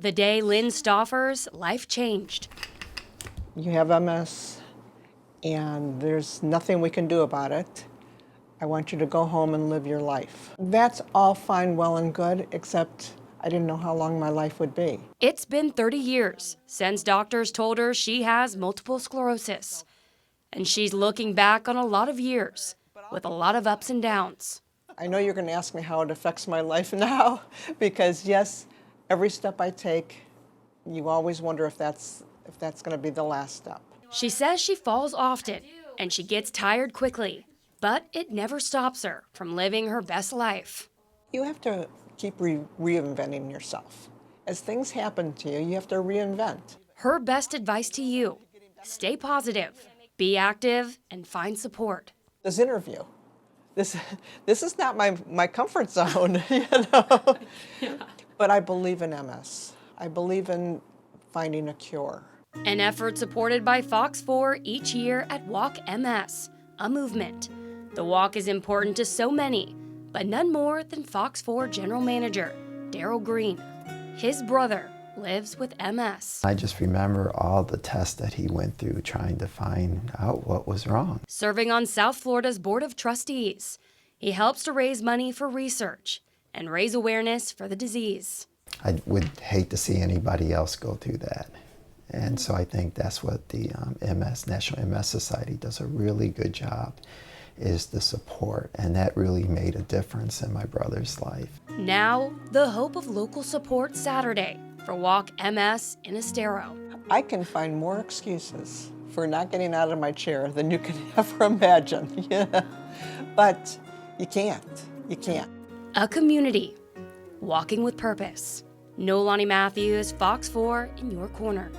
The day Lynn Stauffer's life changed. You have MS, and there's nothing we can do about it. I want you to go home and live your life. That's all fine, well, and good, except I didn't know how long my life would be. It's been 30 years since doctors told her she has multiple sclerosis. And she's looking back on a lot of years with a lot of ups and downs. I know you're going to ask me how it affects my life now, because yes, every step I take, you always wonder if that's going to be the last step. She says she falls often and she gets tired quickly, but it never stops her from living her best life. You have to keep reinventing yourself. As things happen to you, you have to reinvent. Her best advice to you: stay positive, be active, and find support. This interview, this is not my comfort zone, you know. Yeah. But I believe in MS. I believe in finding a cure. An effort supported by Fox 4 each year at Walk MS, a movement. The walk is important to so many, but none more than Fox 4 General Manager Daryl Green. His brother lives with MS. I just remember all the tests that he went through trying to find out what was wrong. Serving on South Florida's Board of Trustees, he helps to raise money for research and raise awareness for the disease. I would hate to see anybody else go through that. And so I think that's what the National MS Society does a really good job, is the support, and that really made a difference in my brother's life. Now, the hope of local support Saturday for Walk MS in Estero. I can find more excuses for not getting out of my chair than you can ever imagine. Yeah. But you can't. A community, walking with purpose. Nolani Matthews, Fox 4 in your corner.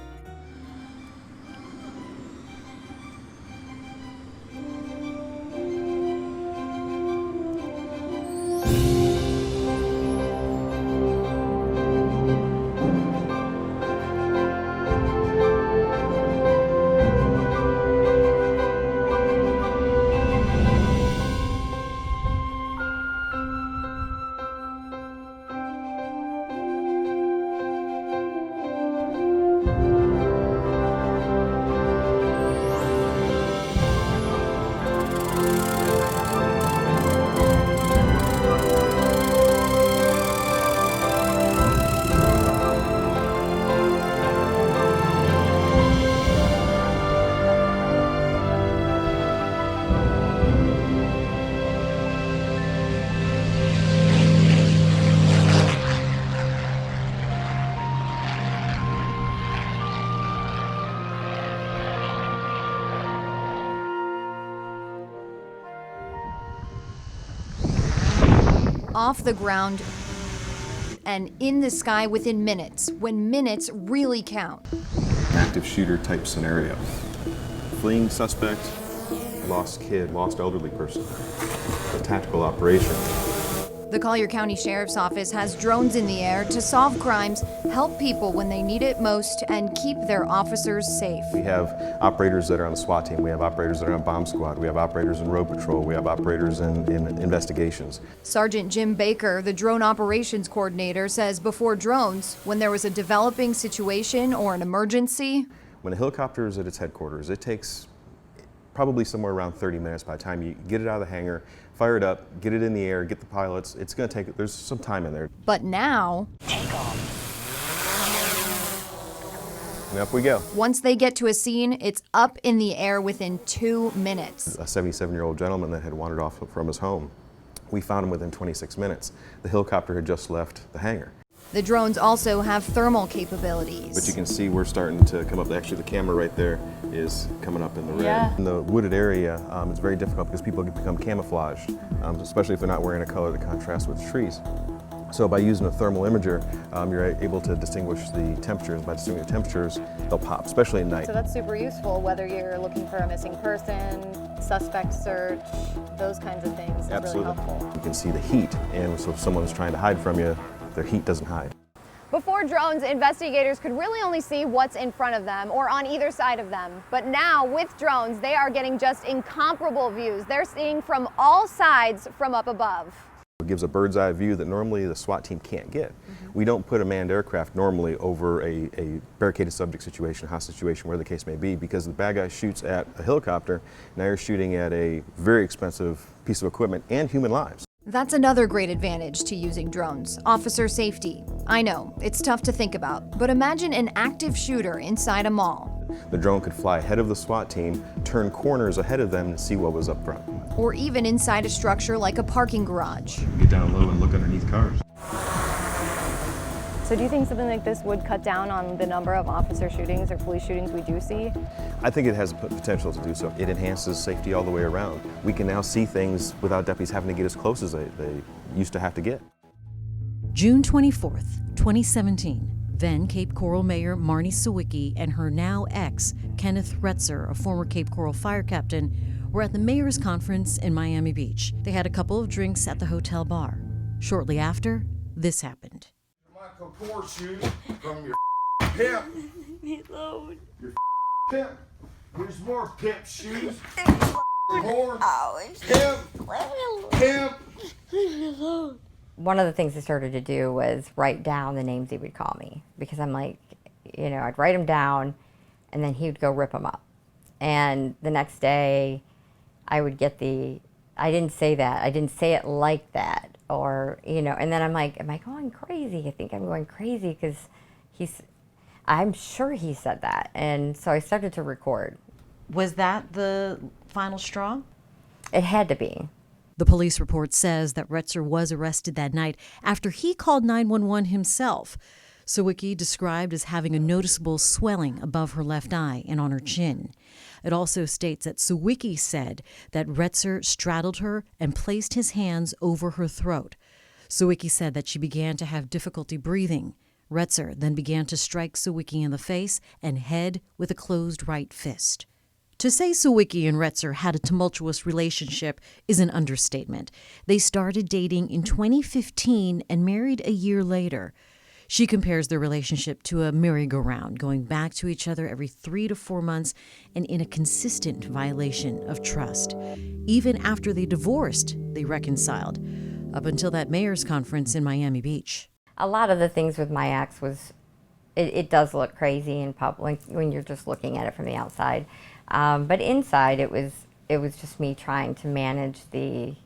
Off the ground and in the sky within minutes, when minutes really count. Active shooter type scenario. Fleeing suspect, lost kid, lost elderly person. A tactical operation. The Collier County Sheriff's Office has drones in the air to solve crimes, help people when they need it most, and keep their officers safe. We have operators that are on the SWAT team. We have operators that are on bomb squad. We have operators in road patrol. We have operators in investigations. Sergeant Jim Baker, the drone operations coordinator, says before drones, when there was a developing situation or an emergency. When a helicopter is at its headquarters, it takes probably somewhere around 30 minutes by the time you get it out of the hangar, fire it up, get it in the air, get the pilots. It's going to take, there's some time in there. But now, take off. And up we go. Once they get to a scene, it's up in the air within 2 minutes. A 77-year-old gentleman that had wandered off from his home. We found him within 26 minutes. The helicopter had just left the hangar. The drones also have thermal capabilities. But you can see we're starting to come up. Actually, the camera right there is coming up in the red. Yeah. In the wooded area, it's very difficult because people become camouflaged, especially if they're not wearing a color that contrasts with trees. So by using a thermal imager, you're able to distinguish the temperatures. By distinguishing the temperatures, they'll pop, especially at night. So that's super useful, whether you're looking for a missing person, suspect search, those kinds of things. Absolutely. Is really helpful. You can see the heat, and so if someone's trying to hide from you, their heat doesn't hide. Before drones, investigators could really only see what's in front of them or on either side of them. But now, with drones, they are getting just incomparable views. They're seeing from all sides from up above. It gives a bird's eye view that normally the SWAT team can't get. We don't put a manned aircraft normally over a barricaded subject situation, a hostage situation, where the case may be, because the bad guy shoots at a helicopter. Now you're shooting at a very expensive piece of equipment and human lives. That's another great advantage to using drones, officer safety. I know, it's tough to think about, but imagine an active shooter inside a mall. The drone could fly ahead of the SWAT team, turn corners ahead of them to see what was up front. Or even inside a structure like a parking garage. Get down low and look underneath cars. So do you think something like this would cut down on the number of officer shootings or police shootings we do see? I think it has potential to do so. It enhances safety all the way around. We can now see things without deputies having to get as close as they used to have to get. June 24th, 2017, then Cape Coral Mayor Marni Sawicki and her now ex, Kenneth Retzer, a former Cape Coral fire captain, were at the mayor's conference in Miami Beach. They had a couple of drinks at the hotel bar. Shortly after, this happened. Michael Kors shoes from your pimp. Your pimp. Here's more pimp shoes. More pimp. One of the things I started to do was write down the names he would call me, because I'm like, I'd write them down and then he would go rip them up. And the next day I would get I didn't say that. I didn't say it like that. Or, and then I'm like, am I going crazy? I think I'm going crazy because I'm sure he said that. And so I started to record. Was that the final straw? It had to be. The police report says that Retzer was arrested that night after he called 911 himself. Sawicki described as having a noticeable swelling above her left eye and on her chin. It also states that Sawicki said that Retzer straddled her and placed his hands over her throat. Sawicki said that she began to have difficulty breathing. Retzer then began to strike Sawicki in the face and head with a closed right fist. To say Sawicki and Retzer had a tumultuous relationship is an understatement. They started dating in 2015 and married a year later. She compares their relationship to a merry-go-round, going back to each other every 3 to 4 months and in a consistent violation of trust. Even after they divorced, they reconciled, up until that mayor's conference in Miami Beach. A lot of the things with my ex was, it does look crazy in public when you're just looking at it from the outside. But inside, it was just me trying to manage the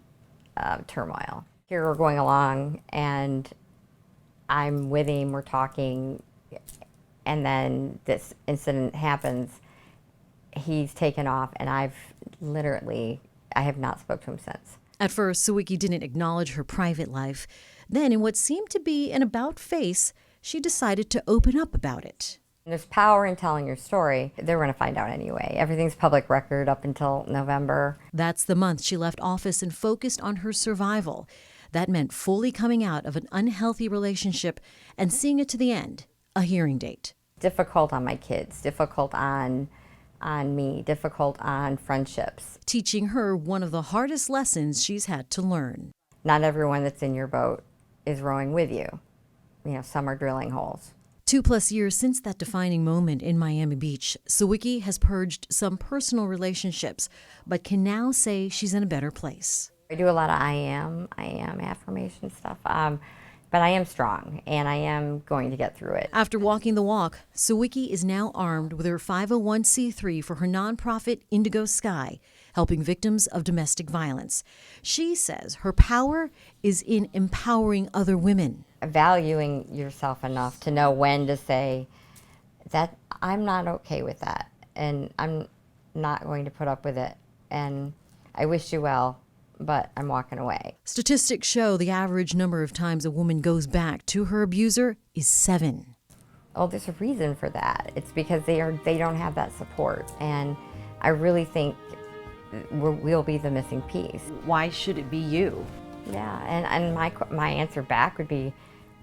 turmoil. Here we're going along, and I'm with him, we're talking, and then this incident happens. He's taken off, and I have not spoke to him since. At first, Sawicki didn't acknowledge her private life. Then, in what seemed to be an about-face, she decided to open up about it. There's power in telling your story. They're going to find out anyway. Everything's public record up until November. That's the month she left office and focused on her survival. That meant fully coming out of an unhealthy relationship and seeing it to the end, a hearing date. Difficult on my kids, difficult on me, difficult on friendships. Teaching her one of the hardest lessons she's had to learn. Not everyone that's in your boat is rowing with you. Some are drilling holes. 2+ years since that defining moment in Miami Beach, Sawicki has purged some personal relationships, but can now say she's in a better place. I do a lot of I am affirmation stuff, but I am strong, and I am going to get through it. After walking the walk, Sawicki is now armed with her 501c3 for her nonprofit Indigo Sky, helping victims of domestic violence. She says her power is in empowering other women. Valuing yourself enough to know when to say that I'm not okay with that, and I'm not going to put up with it, and I wish you well, but I'm walking away. Statistics show the average number of times a woman goes back to her abuser is 7. Oh, there's a reason for that. It's because they don't have that support, and I really think we'll be the missing piece. Why should it be you? Yeah, and my answer back would be,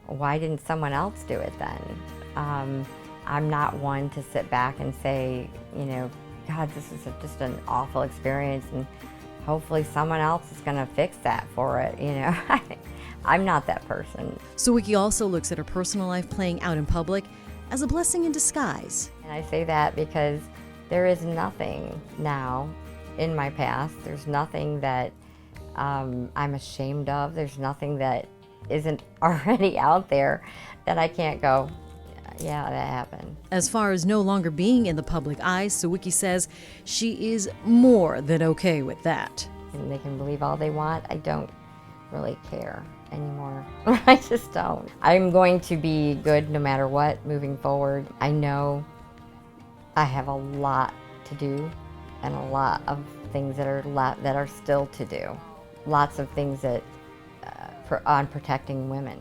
why didn't someone else do it then? I'm not one to sit back and say, God, this is just an awful experience, and hopefully someone else is going to fix that for it, I'm not that person. Sawicki also looks at her personal life playing out in public as a blessing in disguise. And I say that because there is nothing now in my past. There's nothing that I'm ashamed of. There's nothing that isn't already out there that I can't go, yeah, that happened. As far as no longer being in the public eye, Sawicki says she is more than okay with that. And they can believe all they want. I don't really care anymore. I just don't. I'm going to be good no matter what moving forward. I know I have a lot to do and a lot of things that are still to do. Lots of things that on protecting women.